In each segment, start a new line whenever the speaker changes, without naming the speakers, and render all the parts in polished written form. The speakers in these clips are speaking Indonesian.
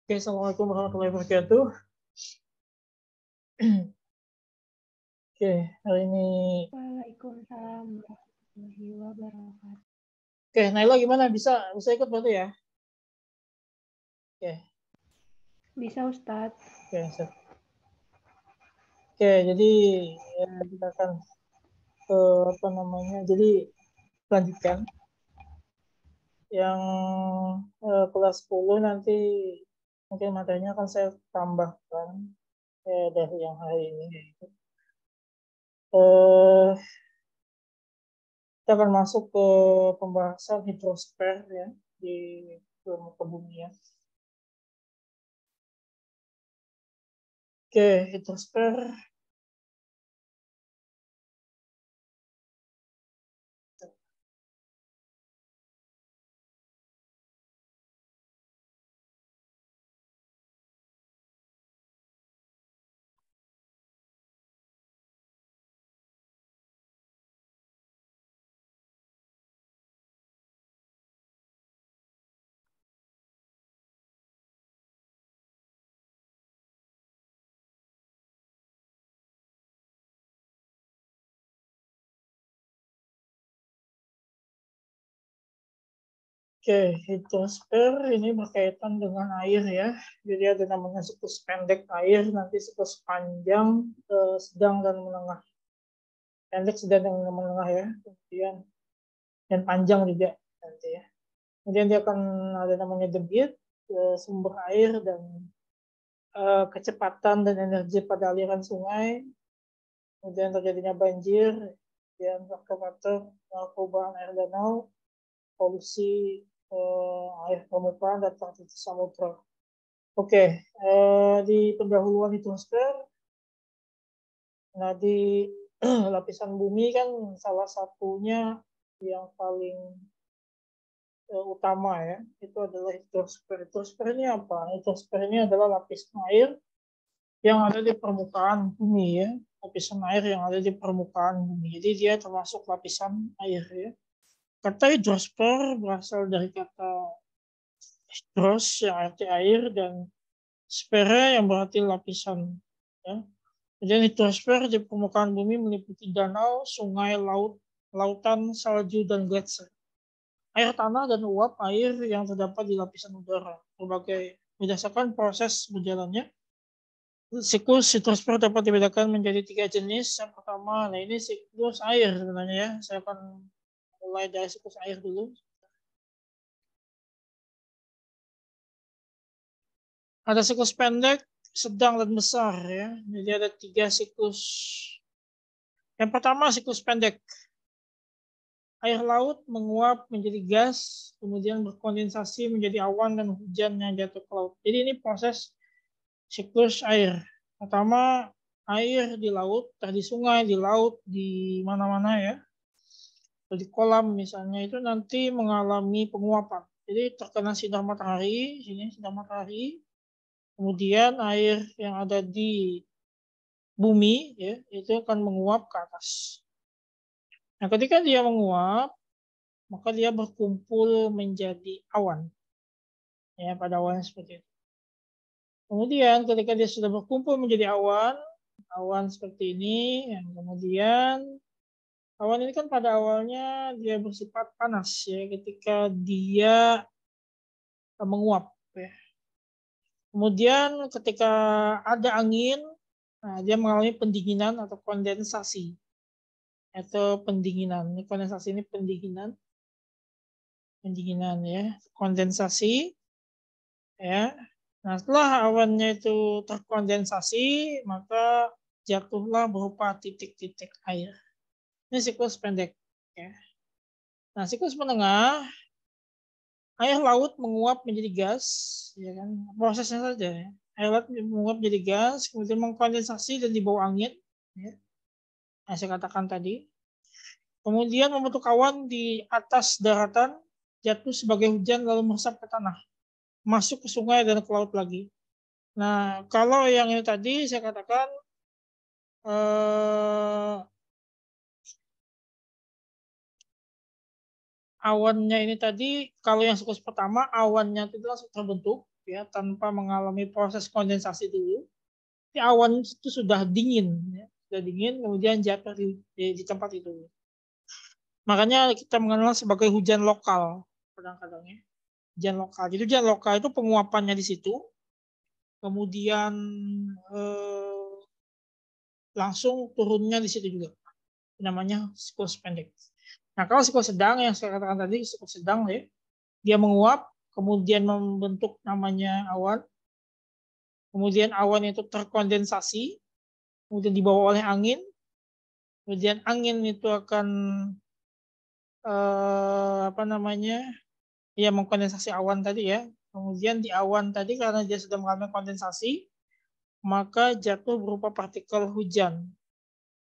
Oke, assalamualaikum warahmatullahi wabarakatuh. Oke, hari ini.
Waalaikumsalam warahmatullahi wabarakatuh.
Oke, Naila gimana? Bisa ikut berarti ya? Oke.
Bisa Ustadz.
Oke, siap. Oke, jadi ya, kita akan Jadi lanjutkan yang kelas 10 nanti mungkin materinya akan saya tambahkan dari yang hari ini. Eh, kita akan masuk ke pembahasan hidrosfer ya di muka bumi ya. Oke, hidrosfer. Oke, hidrosfer ini berkaitan dengan air ya. Jadi ada namanya siklus pendek air, nanti siklus panjang, sedang dan menengah. Pendek, sedang dan menengah ya. Kemudian dan panjang juga nanti ya. Kemudian dia akan ada namanya debit, sumber air dan kecepatan dan energi pada aliran sungai. Kemudian terjadinya banjir, kemudian faktor-faktor perubahan air danau, polusi air permukaan dan aktivitas samudra. Oke, di pendahuluan hidrosfer, nah di lapisan bumi kan salah satunya yang paling utama ya, itu adalah hidrosfer. Hidrosfer ini apa? Hidrosfer ini adalah lapisan air yang ada di permukaan bumi ya, lapisan air yang ada di permukaan bumi. Jadi dia termasuk lapisan air ya. Kata hidrosfer berasal dari kata hidros yang arti air dan sfera yang berarti lapisan. Ya. Kemudian hidrosfer di permukaan bumi meliputi danau, sungai, laut, lautan, salju, dan gletser. Air tanah dan uap air yang terdapat di lapisan udara. Berdasarkan proses berjalannya, siklus hidrosfer dapat dibedakan menjadi 3 jenis. Yang pertama, nah ini siklus air sebenarnya ya. Saya akan mulai dari siklus air dulu. Ada siklus pendek, sedang, dan besar ya. Jadi ada 3 siklus. Yang pertama siklus pendek. Air laut menguap menjadi gas, kemudian berkondensasi menjadi awan dan hujan yang jatuh ke laut. Jadi ini proses siklus air. Pertama, air di laut, di sungai, di laut, di mana-mana ya. Di kolam misalnya itu nanti mengalami penguapan. Jadi terkena sinar matahari, sini sinar matahari, kemudian air yang ada di bumi ya itu akan menguap ke atas. Nah, ketika dia menguap, maka dia berkumpul menjadi awan. Ya, pada awan seperti itu. Kemudian ketika dia sudah berkumpul menjadi awan, awan seperti ini, yang kemudian awan ini kan pada awalnya dia bersifat panas ya ketika dia menguap ya. Kemudian ketika ada angin, nah, dia mengalami pendinginan atau kondensasi. Atau pendinginan. Ini kondensasi ini pendinginan ya, kondensasi ya. Nah, setelah awannya itu terkondensasi, maka jatuhlah berupa titik-titik air. Ini siklus pendek ya. Nah, siklus menengah, air laut menguap menjadi gas, ya kan? Prosesnya saja ya. Air laut menguap menjadi gas, kemudian mengkondensasi dan dibawa angin ya. Nah, saya katakan tadi. Kemudian membentuk awan di atas daratan, jatuh sebagai hujan lalu meresap ke tanah, masuk ke sungai dan ke laut lagi. Nah, kalau yang ini tadi saya katakan awannya ini tadi, kalau yang siklus pertama awannya itu langsung terbentuk, ya, tanpa mengalami proses kondensasi dulu, di awan itu sudah dingin, ya. Sudah dingin, kemudian jatuh di tempat itu. Makanya kita mengenal sebagai hujan lokal, kadang-kadang ya. Hujan lokal. Jadi hujan lokal itu penguapannya di situ, kemudian langsung turunnya di situ juga. Namanya siklus pendek. Nah, kalau siklus sedang yang saya katakan tadi, siklus sedang ya, dia menguap, kemudian membentuk namanya awan, kemudian awan itu terkondensasi, kemudian dibawa oleh angin, kemudian angin itu akan ya mengkondensasi awan tadi ya. Kemudian di awan tadi karena dia sudah mengalami kondensasi, maka jatuh berupa partikel hujan.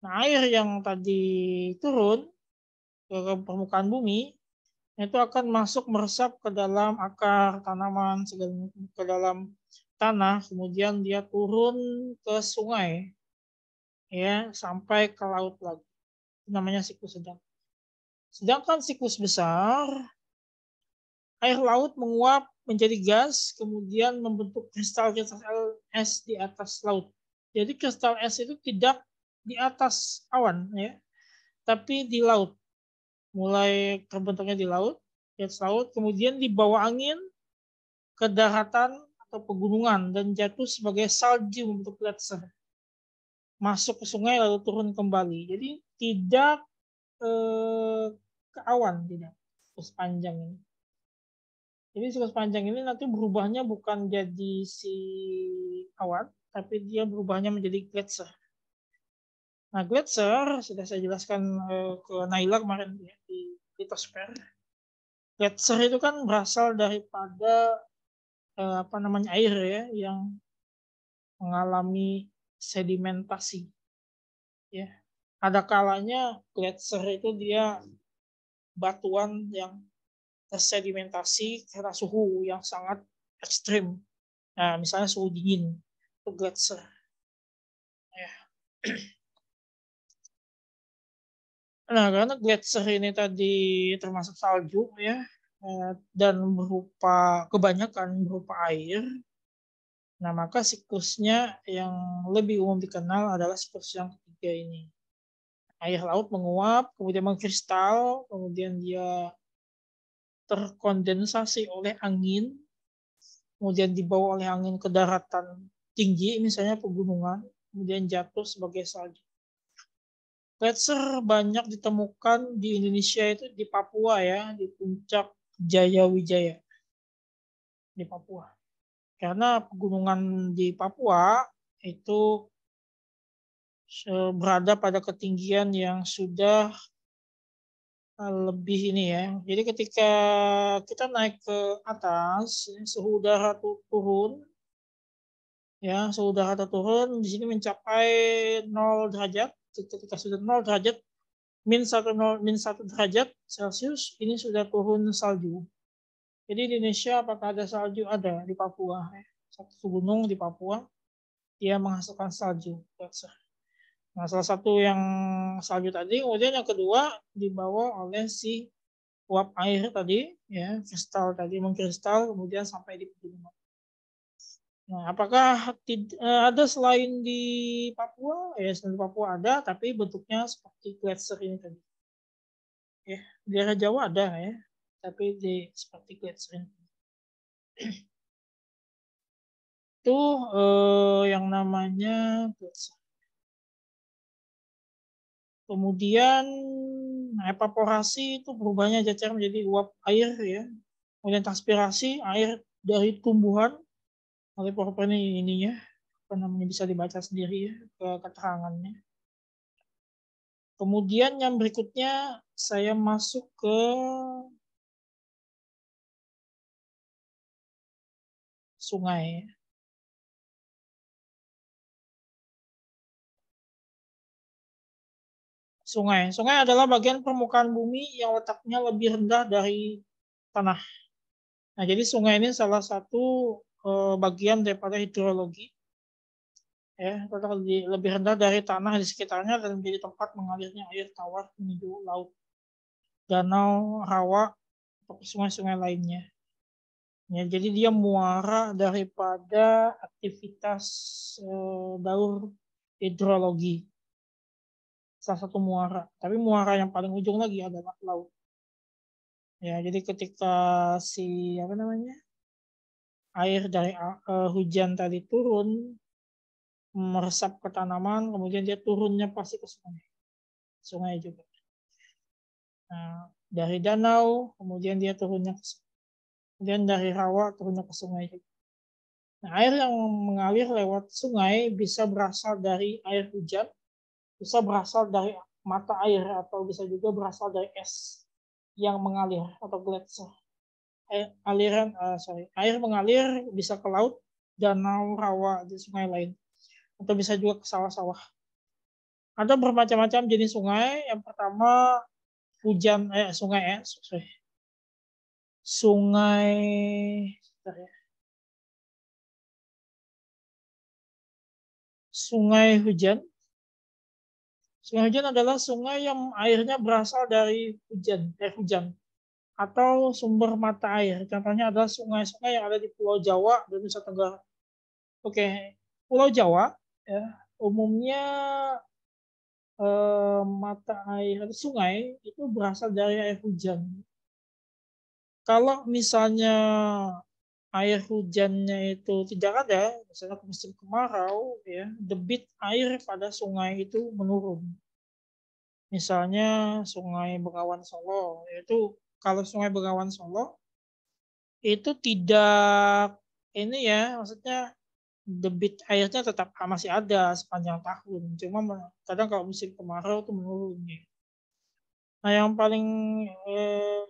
Nah, air yang tadi turun ke permukaan bumi itu akan masuk meresap ke dalam akar tanaman, ke dalam tanah, kemudian dia turun ke sungai, ya sampai ke laut lagi. Itu namanya siklus sedang. Sedangkan siklus besar, air laut menguap menjadi gas, kemudian membentuk kristal-kristal es di atas laut. Jadi kristal es itu tidak di atas awan, ya, tapi di laut. Mulai terbentuknya di laut, di atas laut, kemudian dibawa angin ke daratan atau pegunungan dan jatuh sebagai salju membentuk gletser. Masuk ke sungai lalu turun kembali. Jadi tidak ke awan, tidak sepanjang ini. Jadi siklus panjang ini nanti berubahnya bukan jadi si awan, tapi dia berubahnya menjadi gletser. Nah, gletser sudah saya jelaskan ke Naila kemarin ya, di litosfer. Gletser itu kan berasal daripada air ya yang mengalami sedimentasi. Ya, ada kalanya gletser itu dia batuan yang tersedimentasi karena suhu yang sangat ekstrim. Nah, misalnya suhu dingin, itu gletser. Ya. Nah, karena gletser ini tadi termasuk salju ya, dan kebanyakan berupa air. Nah, maka siklusnya yang lebih umum dikenal adalah siklus yang ketiga ini. Air laut menguap, kemudian mengkristal, kemudian dia terkondensasi oleh angin, kemudian dibawa oleh angin ke daratan tinggi, misalnya pegunungan, kemudian jatuh sebagai salju. Gletser banyak ditemukan di Indonesia itu di Papua ya, di puncak Jayawijaya di Papua. Karena pegunungan di Papua itu berada pada ketinggian yang sudah lebih ini ya. Jadi ketika kita naik ke atas, suhu udara turun, ya suhu udara turun di sini mencapai 0 derajat. Ketika sudah 0 derajat, min 1 derajat Celcius, ini sudah turun salju. Jadi di Indonesia apakah ada salju? Ada di Papua. Satu gunung di Papua, dia menghasilkan salju. Nah, salah satu yang salju tadi, kemudian yang kedua dibawa oleh si uap air tadi, ya kristal tadi mengkristal, kemudian sampai di pegunungan. Nah, apakah ada selain di Papua? Ya, selain di Papua ada, tapi bentuknya seperti gletser ini tadi. Ya, di daerah Jawa ada ya, tapi seperti gletser ini. Itu yang namanya gletser. Kemudian evaporasi itu berubahnya jajar menjadi uap air ya. Kemudian transpirasi air dari tumbuhan oleh paru-paru ininya bisa dibaca sendiri ya keterangannya. Kemudian yang berikutnya saya masuk ke sungai. Sungai adalah bagian permukaan bumi yang letaknya lebih rendah dari tanah. Nah, jadi sungai ini salah satu bagian daripada hidrologi. Ya, lebih rendah dari tanah di sekitarnya dan menjadi tempat mengalirnya air tawar menuju laut, danau, rawa, atau sungai-sungai lainnya. Ya, jadi dia muara daripada aktivitas daur hidrologi. Salah satu muara. Tapi muara yang paling ujung lagi adalah laut. Ya, jadi ketika si apa namanya air dari hujan tadi turun meresap ke tanaman, kemudian dia turunnya pasti ke sungai. Sungai juga. Nah, dari danau, kemudian dia turunnya ke sungai. Kemudian dari rawa turunnya ke sungai juga. Nah, air yang mengalir lewat sungai bisa berasal dari air hujan, bisa berasal dari mata air, atau bisa juga berasal dari es yang mengalir atau gletser. Air mengalir bisa ke laut, danau, rawa, di sungai lain, atau bisa juga ke sawah-sawah. Ada bermacam-macam jenis sungai. Yang pertama sungai hujan. Sungai hujan adalah sungai yang airnya berasal dari air hujan atau sumber mata air. Contohnya adalah sungai-sungai yang ada di Pulau Jawa dan Nusa Tenggara. Oke, Pulau Jawa ya, umumnya mata air atau sungai itu berasal dari air hujan. Kalau misalnya air hujannya itu tidak ada, misalnya musim kemarau, ya, debit air pada sungai itu menurun. Misalnya Sungai Bengawan Solo, yaitu kalau Sungai Bengawan Solo itu tidak ini ya, maksudnya debit airnya tetap masih ada sepanjang tahun. Cuma kadang kalau musim kemarau itu menurun. Ya. Nah, yang eh,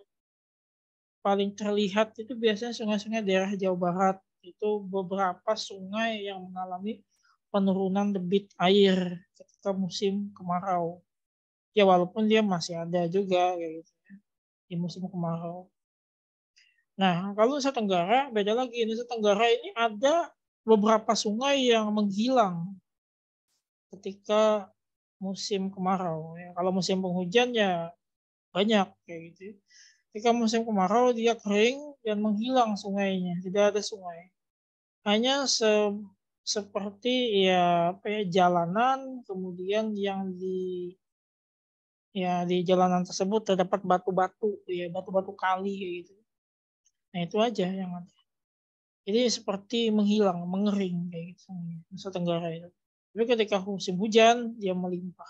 paling terlihat itu biasanya sungai-sungai daerah Jawa Barat. Itu beberapa sungai yang mengalami penurunan debit air ketika musim kemarau. Ya walaupun dia masih ada juga kayak gitu ya, di musim kemarau. Nah, kalau Nusa Tenggara beda lagi. Nusa Tenggara ini ada beberapa sungai yang menghilang ketika musim kemarau. Ya, kalau musim penghujan ya banyak kayak gitu. Ketika musim kemarau dia kering dan menghilang sungainya, tidak ada sungai. Hanya seperti ya apa ya jalanan, kemudian yang di jalanan tersebut terdapat batu-batu ya, batu-batu kali kayak gitu. Nah, itu aja yang ada. Jadi seperti menghilang, mengering kayak gitu Nusa Tenggara itu. Tapi ketika musim hujan dia melimpah.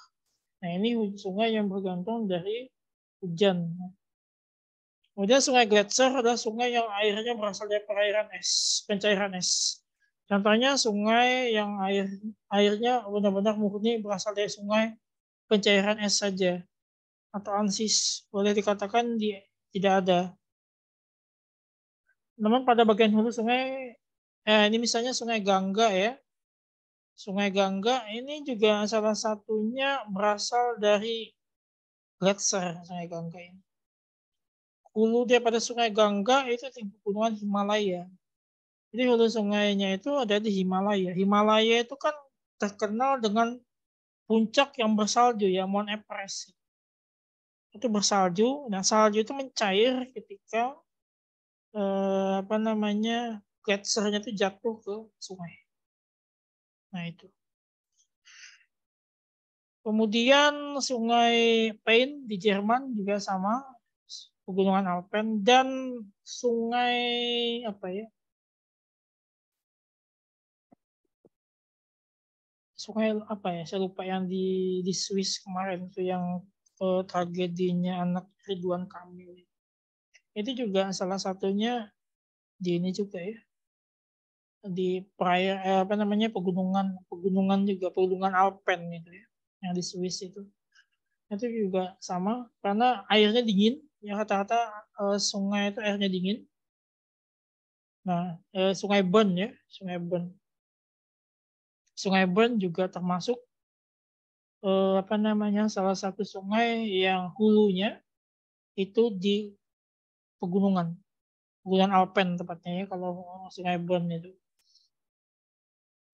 Nah, ini sungai yang bergantung dari hujan. Kemudian sungai Gletser adalah sungai yang airnya berasal dari perairan es, pencairan es. Contohnya sungai yang airnya benar-benar murni berasal dari sungai pencairan es saja atau ansis. Boleh dikatakan tidak ada. Namun pada bagian hulu sungai, ini misalnya sungai Gangga ya. Sungai Gangga ini juga salah satunya berasal dari Gletser, Sungai Gangga ini. Hulu daripada Sungai Gangga itu di pegunungan Himalaya. Jadi hulu sungainya itu ada di Himalaya. Himalaya itu kan terkenal dengan puncak yang bersalju ya, Mount Everest. Itu bersalju. Nah, salju itu mencair ketika apa namanya gletsernya itu jatuh ke sungai. Nah itu. Kemudian Sungai Pein di Jerman juga sama, pegunungan Alpen, dan sungai apa ya? Sungai apa ya? Saya lupa yang di Swiss kemarin itu yang tragedinya anak Ridwan Kamil. Itu juga salah satunya di ini juga ya. Di apa namanya pegunungan pegunungan juga pegunungan Alpen itu ya. Yang di Swiss itu juga sama karena airnya dingin ya rata-rata sungai itu airnya dingin. Nah, Sungai Bern ya, Sungai Bern juga termasuk apa namanya salah satu sungai yang hulunya itu di pegunungan, pegunungan Alpen tepatnya ya kalau Sungai Bern itu.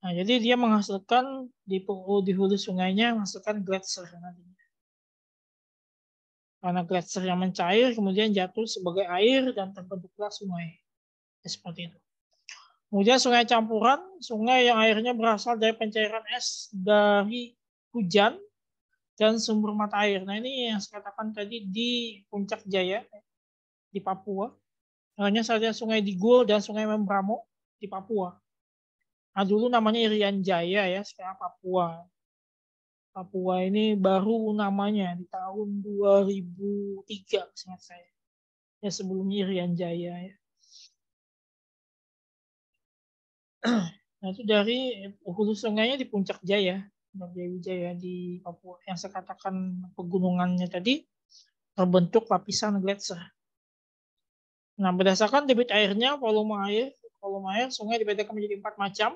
Nah, jadi dia menghasilkan di hulu sungainya menghasilkan gletser nantinya. Karena gletser yang mencair kemudian jatuh sebagai air dan terbentuklah sungai. Seperti itu. Kemudian sungai campuran, sungai yang airnya berasal dari pencairan es dari hujan dan sumber mata air. Nah ini yang saya katakan tadi di Puncak Jaya, di Papua. Hanya saja sungai Digul dan sungai Membramo di Papua. Nah dulu namanya Irian Jaya ya, sekarang Papua. Papua ini baru namanya di tahun 2003, seingat saya. Ya sebelumnya Irian Jaya ya. Nah, itu dari hulu sungainya di Puncak Jaya, Dewi Jaya di Papua. Yang saya katakan pegunungannya tadi terbentuk lapisan gletser. Nah, berdasarkan debit airnya, volume air sungai dibedakan menjadi 4 macam.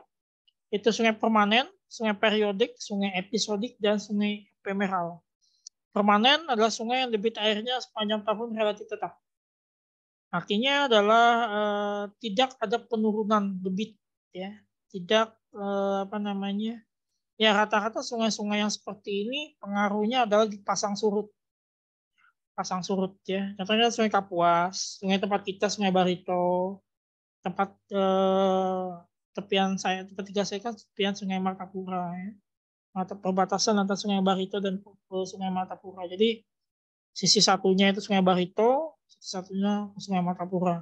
Itu sungai permanen, sungai periodik, sungai episodik, dan sungai ephemeral. Permanen adalah sungai yang debit airnya sepanjang tahun relatif tetap. Artinya adalah tidak ada penurunan debit, ya. Tidak ya rata-rata sungai-sungai yang seperti ini pengaruhnya adalah di pasang surut ya. Contohnya Sungai Kapuas, sungai tempat kita Sungai Barito, tempat tempat tiga saya kan tepian Sungai Martapura ya. Perbatasan antara Sungai Barito dan Sungai Martapura. Jadi sisi satunya itu Sungai Barito, sisi satunya Sungai Martapura.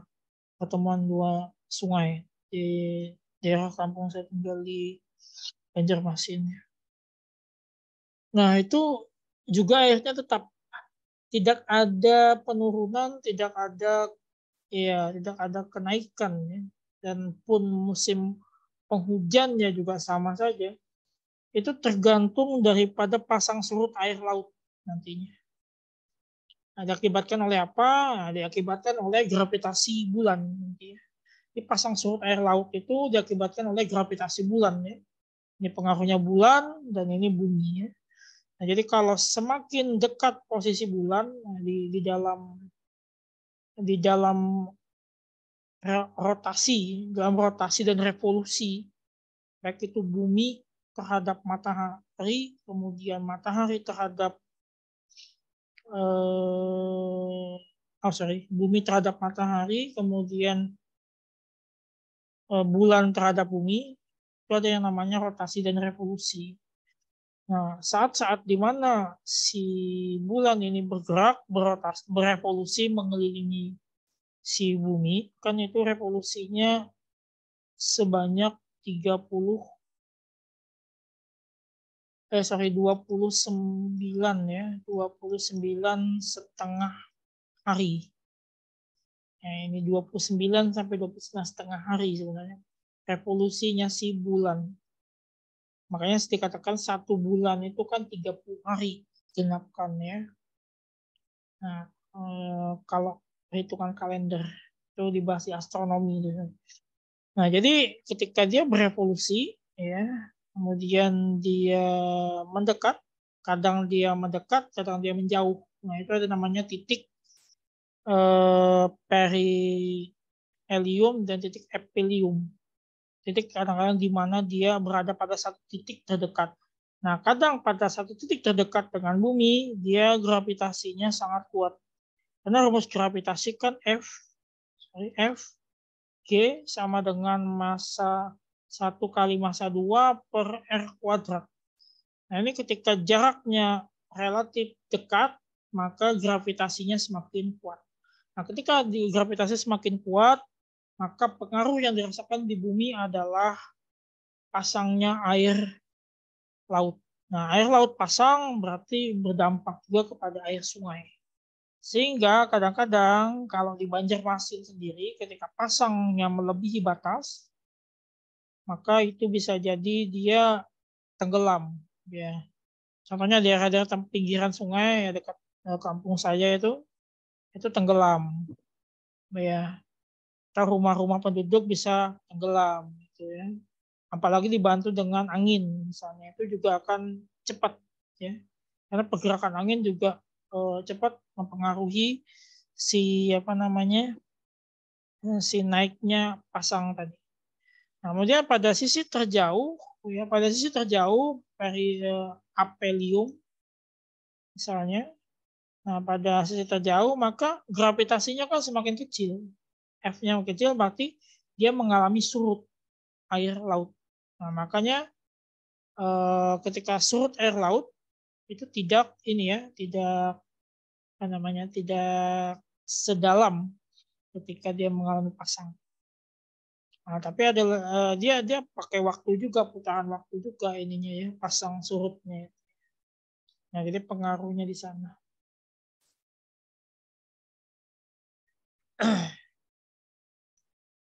Pertemuan dua sungai di daerah kampung saya tinggal di Banjarmasin. Nah, itu juga airnya tetap tidak ada penurunan, tidak ada kenaikan ya. Dan pun musim penghujannya juga sama saja. Itu tergantung daripada pasang surut air laut nantinya. Nah, diakibatkan oleh apa? Nah, diakibatkan oleh gravitasi bulan nanti. Di pasang surut air laut itu diakibatkan oleh gravitasi bulan ya. Ini pengaruhnya bulan dan ini bumi ya. Nah, jadi kalau semakin dekat posisi bulan nah, di dalam rotasi dan revolusi baik itu bumi terhadap matahari, kemudian matahari terhadap bumi terhadap matahari, kemudian bulan terhadap bumi, itu ada yang namanya rotasi dan revolusi. Nah, saat-saat di mana si bulan ini bergerak, berevolusi mengelilingi si bumi, kan itu revolusinya sebanyak 29 ya, 29,5 hari. Nah, ini 29 sampai 29,5 hari sebenarnya. Revolusinya si bulan. Makanya dikatakan 1 bulan itu kan 30 hari genapkan ya. Nah, kalau perhitungan kalender itu dibahas di astronomi. Nah, jadi ketika dia berevolusi, ya, kemudian dia mendekat, kadang dia mendekat, kadang dia menjauh. Nah, itu ada namanya titik perihelium dan titik aphelium. Titik kadang-kadang di mana dia berada pada satu titik terdekat. Nah, kadang pada satu titik terdekat dengan bumi, dia gravitasinya sangat kuat. Karena rumus gravitasi kan F G sama dengan massa 1 kali massa 2 per R kuadrat. Nah, ini ketika jaraknya relatif dekat, maka gravitasinya semakin kuat. Nah, ketika gravitasi semakin kuat, maka pengaruh yang dirasakan di bumi adalah pasangnya air laut. Nah, air laut pasang berarti berdampak juga kepada air sungai. Sehingga kadang-kadang kalau di Banjarmasin sendiri ketika pasangnya melebihi batas, maka itu bisa jadi dia tenggelam. Ya. Contohnya daerah-daerah pinggiran sungai ya dekat kampung saya itu tenggelam. Ya. Rumah-rumah penduduk bisa tenggelam. Gitu ya. Apalagi dibantu dengan angin misalnya itu juga akan cepat ya karena pergerakan angin juga cepat mempengaruhi si naiknya pasang tadi. Nah, kemudian pada sisi terjauh dari aphelium misalnya, nah pada sisi terjauh maka gravitasinya kan semakin kecil F-nya kecil berarti dia mengalami surut air laut. Nah, makanya ketika surut air laut itu tidak tidak sedalam ketika dia mengalami pasang. Nah, tapi dia pakai waktu juga, putaran waktu juga ininya ya, pasang surutnya. Nah, jadi pengaruhnya di sana.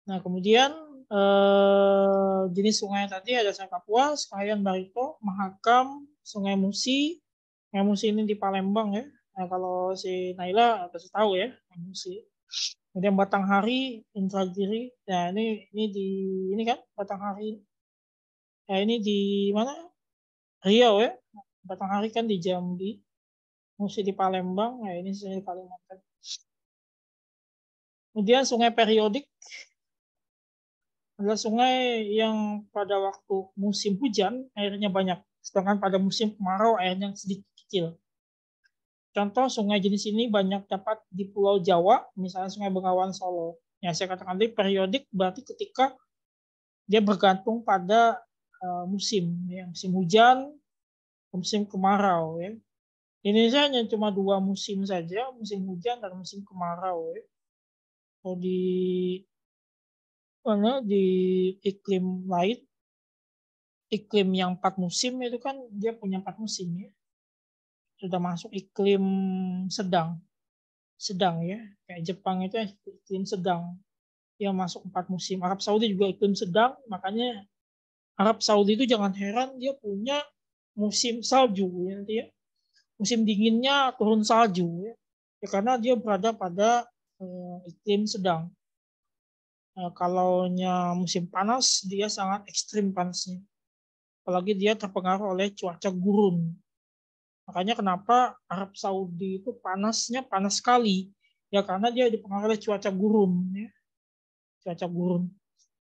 Nah, kemudian jenis sungai tadi ada Sungai Kapuas, Kahayan, Barito, Mahakam, Sungai Musi. Sungai Musi ini di Palembang ya. Nah, kalau si Naila kasih tahu ya, Musi. Kemudian Batanghari, Indragiri. Nah, ini kan Batanghari. Nah, ini di mana? Riau ya. Batanghari kan di Jambi. Musi di Palembang. Nah, ini di Kalimantan. Kemudian sungai periodik adalah sungai yang pada waktu musim hujan airnya banyak, sedangkan pada musim kemarau airnya sedikit kecil. Contoh sungai jenis ini banyak dapat di Pulau Jawa, misalnya Sungai Bengawan Solo. Ya, saya katakan tadi periodik berarti ketika dia bergantung pada musim, ya, musim hujan, musim kemarau. Ya. Di Indonesia hanya cuma 2 musim saja, musim hujan dan musim kemarau. Ya. Kalau di iklim lain, iklim yang 4 musim itu kan dia punya 4 musim ya. Sudah masuk iklim sedang ya. Kayak Jepang itu iklim sedang. Dia masuk 4 musim. Arab Saudi juga iklim sedang, makanya Arab Saudi itu jangan heran dia punya musim salju ya, nanti ya. Musim dinginnya turun salju ya. Ya karena dia berada pada iklim sedang. Kalau musim panas dia sangat ekstrim panasnya. Apalagi dia terpengaruh oleh cuaca gurun. Makanya kenapa Arab Saudi itu panasnya panas sekali. Ya karena dia dipengaruhi oleh cuaca gurun. Ya. Cuaca gurun.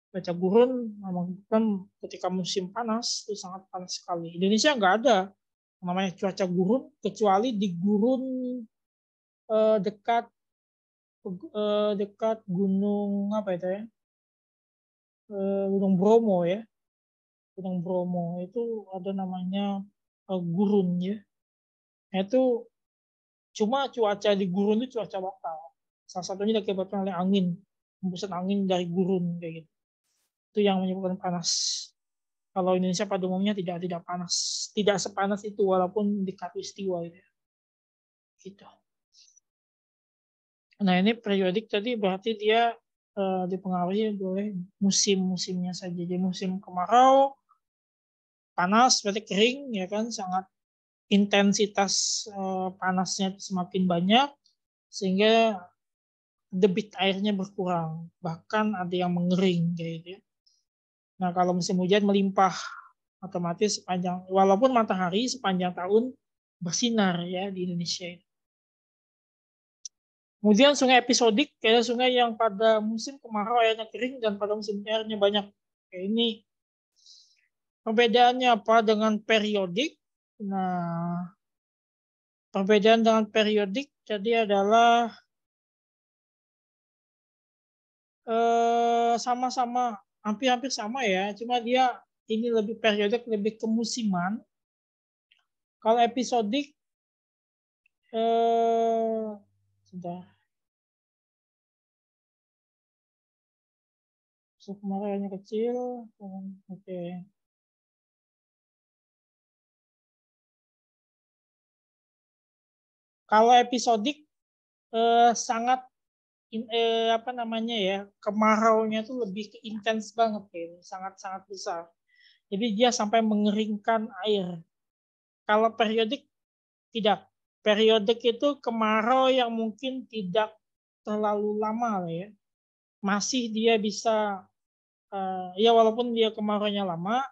Cuaca gurun kan ketika musim panas itu sangat panas sekali. Indonesia nggak ada namanya cuaca gurun kecuali di gurun dekat dekat gunung apa itu ya? Gunung Bromo ya. Gunung Bromo itu ada namanya gurun ya. Nah, itu cuma cuaca di gurun itu cuaca lokal. Salah satunya diakibatkan oleh angin, hembusan angin dari gurun kayak gitu. Itu yang menyebabkan panas. Kalau Indonesia pada umumnya tidak panas, tidak sepanas itu walaupun di khatulistiwa itu. Gitu. Nah ini periodik tadi berarti dia dipengaruhi oleh musim-musimnya saja. Jadi musim kemarau panas berarti kering ya kan, sangat intensitas panasnya semakin banyak sehingga debit airnya berkurang, bahkan ada yang mengering kayak gitu ya. Nah, kalau musim hujan melimpah otomatis walaupun matahari sepanjang tahun bersinar ya di Indonesia. Kemudian sungai episodik, kayak sungai yang pada musim kemarau airnya kering dan pada musim airnya banyak. Kayak ini perbedaannya apa dengan periodik? Nah, perbedaan dengan periodik jadi adalah sama-sama hampir-hampir sama ya, cuma dia ini lebih periodik, lebih kemusiman. Kalau episodik sudah kemarinnya kecil, oke. Kalau episodik sangat apa namanya ya, kemaraunya itu lebih intens banget ya, sangat-sangat besar. Jadi dia sampai mengeringkan air. Kalau periodik tidak. Periodik itu kemarau yang mungkin tidak terlalu lama ya. Masih dia bisa ya walaupun dia kemaraunya lama,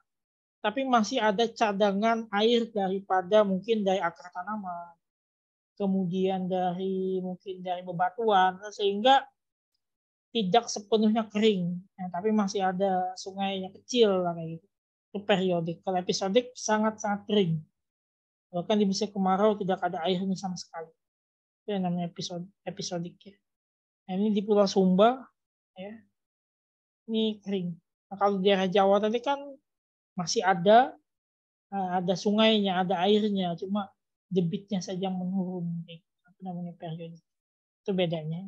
tapi masih ada cadangan air daripada mungkin dari akar tanaman, kemudian mungkin dari bebatuan, sehingga tidak sepenuhnya kering, tapi masih ada sungai yang kecil lah kayak gitu. Itu periodik. Kalau episodik sangat-sangat kering. Bahkan di musim kemarau tidak ada airnya sama sekali. Itu yang namanya episodik ya. Nah, ini di Pulau Sumba ya. Ini kering. Nah, kalau di daerah Jawa tadi kan masih ada sungainya, ada airnya, cuma debitnya saja yang menurun. Apa namanya periode. Itu bedanya.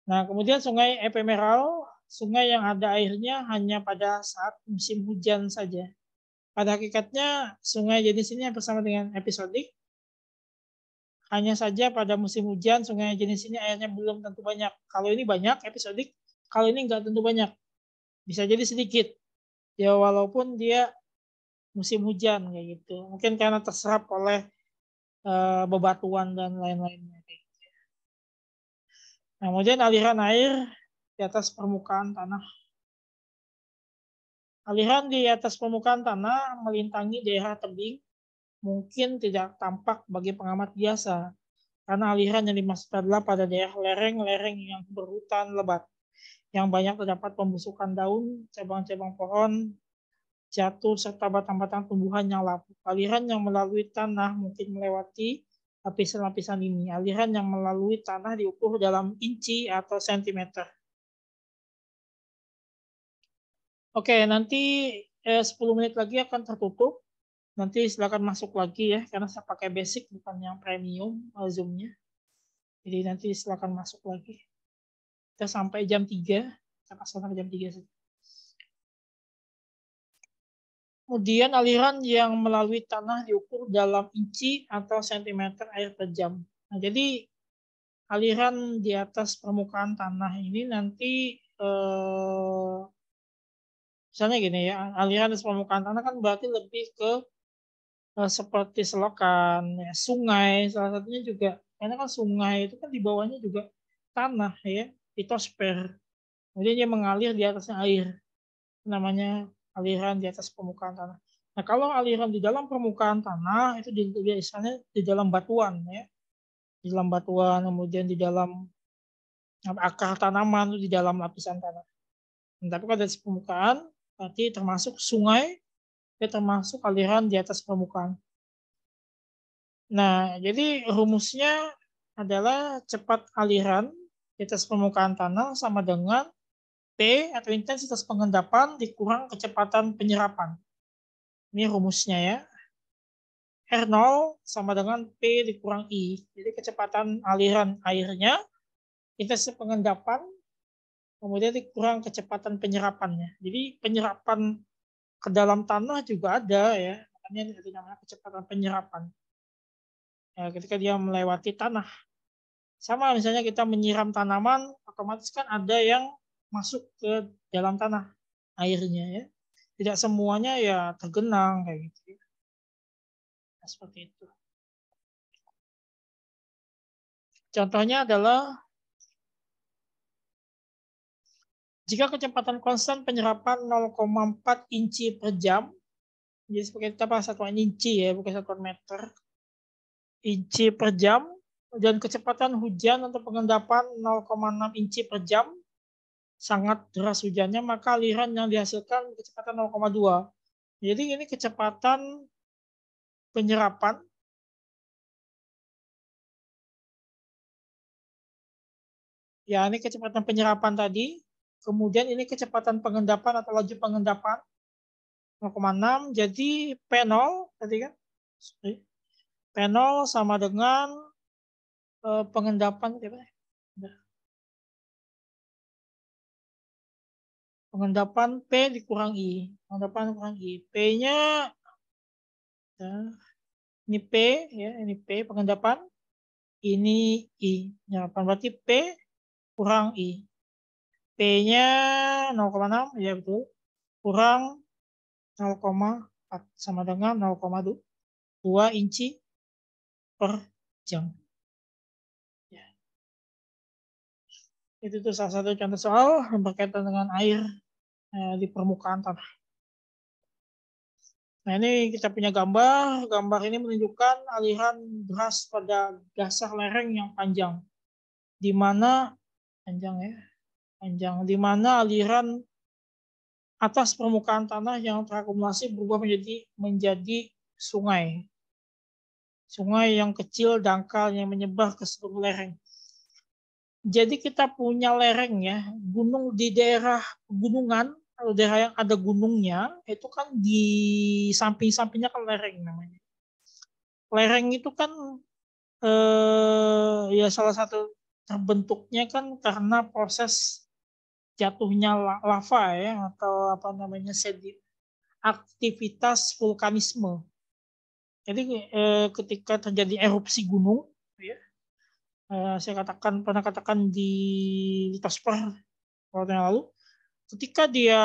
Nah, kemudian sungai ephemeral, sungai yang ada airnya hanya pada saat musim hujan saja. Pada hakikatnya, sungai jenis ini bersama dengan episodik. Hanya saja pada musim hujan, sungai jenis ini airnya belum tentu banyak. Kalau ini banyak episodik, kalau ini nggak tentu banyak. Bisa jadi sedikit. Ya walaupun dia musim hujan kayak gitu. Mungkin karena terserap oleh bebatuan dan lain-lainnya. Nah, kemudian aliran air di atas permukaan tanah. Aliran di atas permukaan tanah melintangi daerah tebing mungkin tidak tampak bagi pengamat biasa, karena aliran yang dimaksud adalah pada daerah lereng-lereng yang berhutan lebat, yang banyak terdapat pembusukan daun, cabang-cabang pohon, jatuh, serta batang-batang tumbuhan yang lapuk. Aliran yang melalui tanah mungkin melewati lapisan-lapisan ini. Aliran yang melalui tanah diukur dalam inci atau sentimeter. Oke, nanti 10 menit lagi akan tertutup. Nanti silakan masuk lagi ya, karena saya pakai basic bukan yang premium Zoom-nya. Jadi nanti silakan masuk lagi. Kita sampai jam 3. Kita pasang sampai jam 3 saja. Kemudian aliran yang melalui tanah diukur dalam inci atau sentimeter air per jam. Nah, jadi aliran di atas permukaan tanah ini nanti misalnya gini ya, aliran di atas permukaan tanah kan berarti lebih ke seperti selokan, ya, sungai, salah satunya juga. Karena kan sungai itu kan di bawahnya juga tanah ya, litosfer. Kemudian dia mengalir di atasnya air. Namanya aliran di atas permukaan tanah. Nah, kalau aliran di dalam permukaan tanah itu biasanya di dalam batuan ya. Di dalam batuan, kemudian di dalam akar tanaman, di dalam lapisan tanah. Nah, tapi kalau dari permukaan berarti termasuk sungai, termasuk aliran di atas permukaan. Nah, jadi rumusnya adalah cepat aliran di atas permukaan tanah sama dengan P atau intensitas pengendapan dikurang kecepatan penyerapan. Ini rumusnya ya. R0 sama dengan P dikurang I. Jadi kecepatan aliran airnya, intensitas pengendapan, kemudian dikurang kecepatan penyerapannya. Jadi penyerapan ke dalam tanah juga ada ya. Makanya itu namanya kecepatan penyerapan. Ya, ketika dia melewati tanah. Sama misalnya kita menyiram tanaman, otomatis kan ada yang masuk ke dalam tanah airnya ya. Tidak semuanya ya tergenang kayak gitu. Nah, seperti itu. Contohnya adalah jika kecepatan konstan penyerapan 0,4 inci per jam, jadi sebagai kita bahas satuan inci ya, bukan satuan meter, inci per jam, dan kecepatan hujan untuk pengendapan 0,6 inci per jam, sangat deras hujannya, maka aliran yang dihasilkan kecepatan 0,2. Jadi ini kecepatan penyerapan ya, ini kecepatan penyerapan tadi, kemudian ini kecepatan pengendapan atau laju pengendapan 0,6, jadi P0 tadi kan, P0 sama dengan pengendapan pengendapan P dikurang I, pengendapan kurang I, P-nya ini P ya, ini P pengendapan, ini I, penyerapan, berarti P kurang I. P-nya 0,6 ya betul, kurang 0,4 sama dengan 0,2 inci per jam. Ya. Itu tuh salah satu contoh soal yang berkaitan dengan air di permukaan tanah. Nah, ini kita punya gambar. Gambar ini menunjukkan aliran deras pada dasar lereng yang panjang. Di mana panjang ya, panjang. Di mana aliran atas permukaan tanah yang terakumulasi berubah menjadi sungai. Sungai yang kecil, dangkal, yang menyebar ke seluruh lereng. Jadi kita punya lereng ya, gunung di daerah pegunungan atau daerah yang ada gunungnya itu kan di samping-sampingnya kan lereng namanya. Lereng itu kan ya salah satu terbentuknya kan karena proses jatuhnya lava ya atau apa namanya aktivitas vulkanisme. Jadi ketika terjadi erupsi gunung, ya, saya pernah katakan di Tosper waktu yang lalu, ketika dia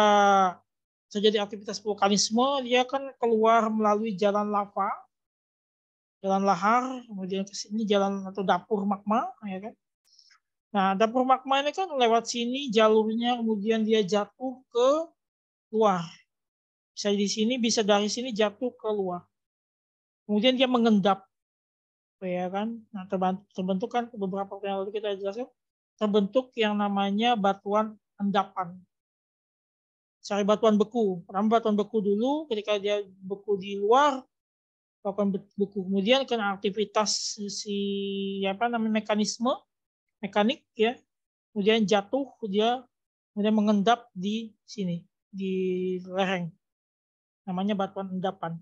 terjadi aktivitas vulkanisme, dia kan keluar melalui jalan lava, jalan lahar, kemudian ke sini jalan atau dapur magma, ya kan. Nah, dapur magma ini kan lewat sini jalurnya, kemudian dia jatuh ke luar. Bisa di sini, bisa dari sini jatuh ke luar. Kemudian dia mengendap, ya kan. Nah, terbentuk kan beberapa waktu yang lalu kita jelaskan, terbentuk yang namanya batuan endapan. Cari batuan beku. Pertama batuan beku dulu, ketika dia beku di luar, batuan beku. Kemudian kena aktivitas si apa namanya mekanik ya. Kemudian jatuh, dia kemudian mengendap di sini, di lereng. Namanya batuan endapan.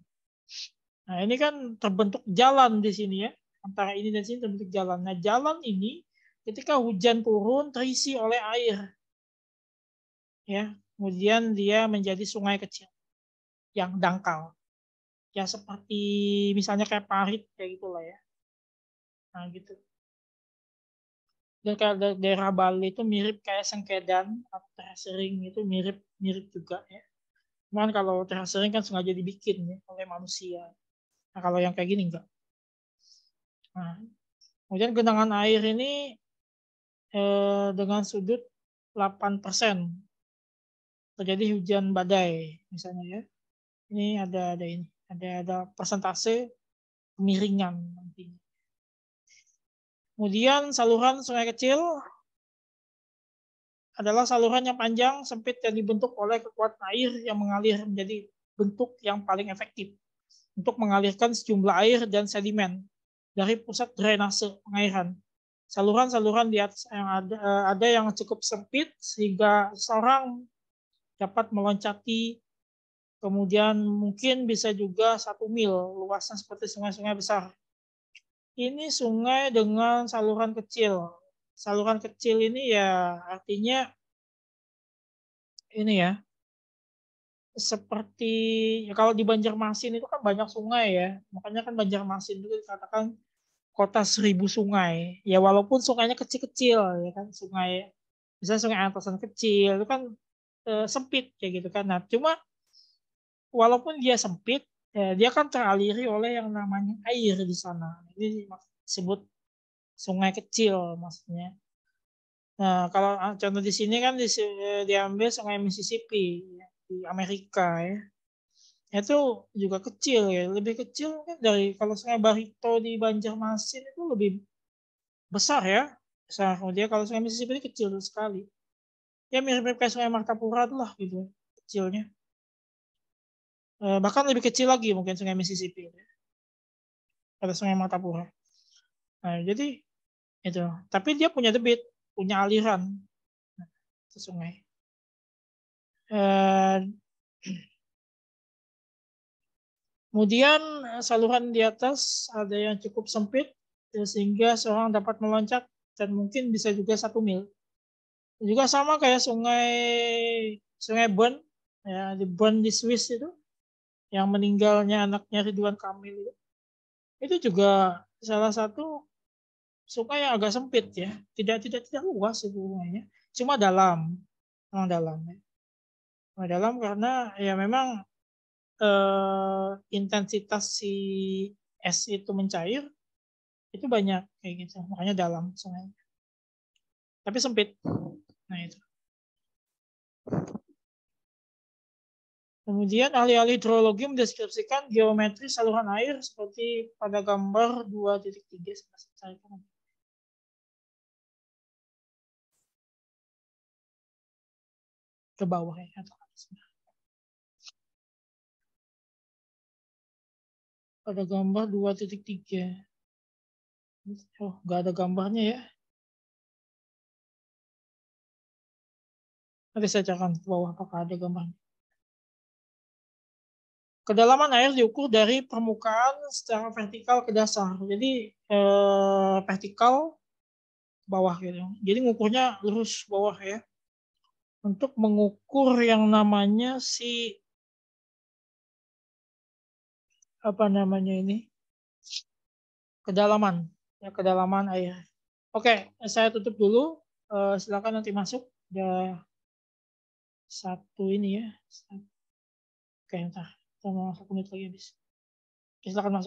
Nah, ini kan terbentuk jalan di sini ya. Antara ini dan sini terbentuk jalan. Nah, jalan ini ketika hujan turun terisi oleh air. Ya, kemudian dia menjadi sungai kecil yang dangkal. Ya seperti misalnya kayak parit kayak gitulah ya. Nah, gitu. Dan kayak daerah Bali itu mirip kayak Sengkedan atau terasering itu mirip mirip juga ya. Cuman kalau terasering kan sengaja dibikin ya oleh manusia. Nah, kalau yang kayak gini enggak. Nah, kemudian genangan air ini dengan sudut 8% terjadi hujan badai misalnya ya. Ini ada ini, ada persentase kemiringan nantinya. Kemudian saluran sungai kecil adalah saluran yang panjang, sempit yang dibentuk oleh kekuatan air yang mengalir menjadi bentuk yang paling efektif untuk mengalirkan sejumlah air dan sedimen dari pusat drainase pengairan. Saluran-saluran di atas yang ada yang cukup sempit sehingga seorang dapat meloncati, kemudian mungkin bisa juga 1 mil luasnya seperti sungai-sungai besar. Ini sungai dengan saluran kecil. Saluran kecil ini ya artinya ini ya seperti ya kalau di Banjarmasin itu kan banyak sungai ya, makanya kan Banjarmasin itu dikatakan kota 1.000 sungai. Ya walaupun sungainya kecil-kecil ya kan, misalnya sungai Antasan kecil itu kan sempit kayak gitu kan. Nah cuma walaupun dia sempit, ya, dia kan teraliri oleh yang namanya air di sana. Ini disebut sungai kecil maksudnya. Nah kalau contoh di sini kan diambil sungai Mississippi ya, di Amerika ya. Itu juga kecil ya, lebih kecil kan dari kalau sungai Barito di Banjarmasin itu lebih besar ya. Besar. Kemudian kalau sungai Mississippi ini kecil sekali. Ya mirip-mirip kayak sungai Martapura lah gitu kecilnya. Bahkan lebih kecil lagi mungkin sungai Mississippi ya, pada sungai Martapura. Nah, jadi itu. Tapi dia punya debit, punya aliran ke sungai. Eh, Kemudian saluran di atas ada yang cukup sempit sehingga seorang dapat meloncat dan mungkin bisa juga 1 mil. Juga sama kayak sungai sungai Bon ya di Bon di Swiss itu yang meninggalnya anaknya Ridwan Kamil itu. Itu juga salah satu sungai yang agak sempit ya. Tidak luas itu sungainya. Cuma dalam. Memang dalam ya. Cuma dalam karena ya memang intensitas si es itu mencair itu banyak kayak gitu. Makanya dalam sungai. Tapi sempit. Nah itu. Kemudian ahli-ahli hidrologi mendeskripsikan geometri saluran air seperti pada gambar 2.3 ke bawah ya. Pada gambar 2.3. Oh, nggak ada gambarnya ya. Nanti saya carikan ke bawah apakah ada gambarnya. Kedalaman air diukur dari permukaan secara vertikal ke dasar. Jadi vertikal bawah gitu. Jadi ngukurnya lurus bawah ya. Untuk mengukur yang namanya si apa namanya ini kedalaman ya, kedalaman air. Oke, saya tutup dulu. Silakan nanti masuk. Udah satu ini ya. Oke, entah. Kita mau 1 menit lagi habis. Oke, silakan masuk.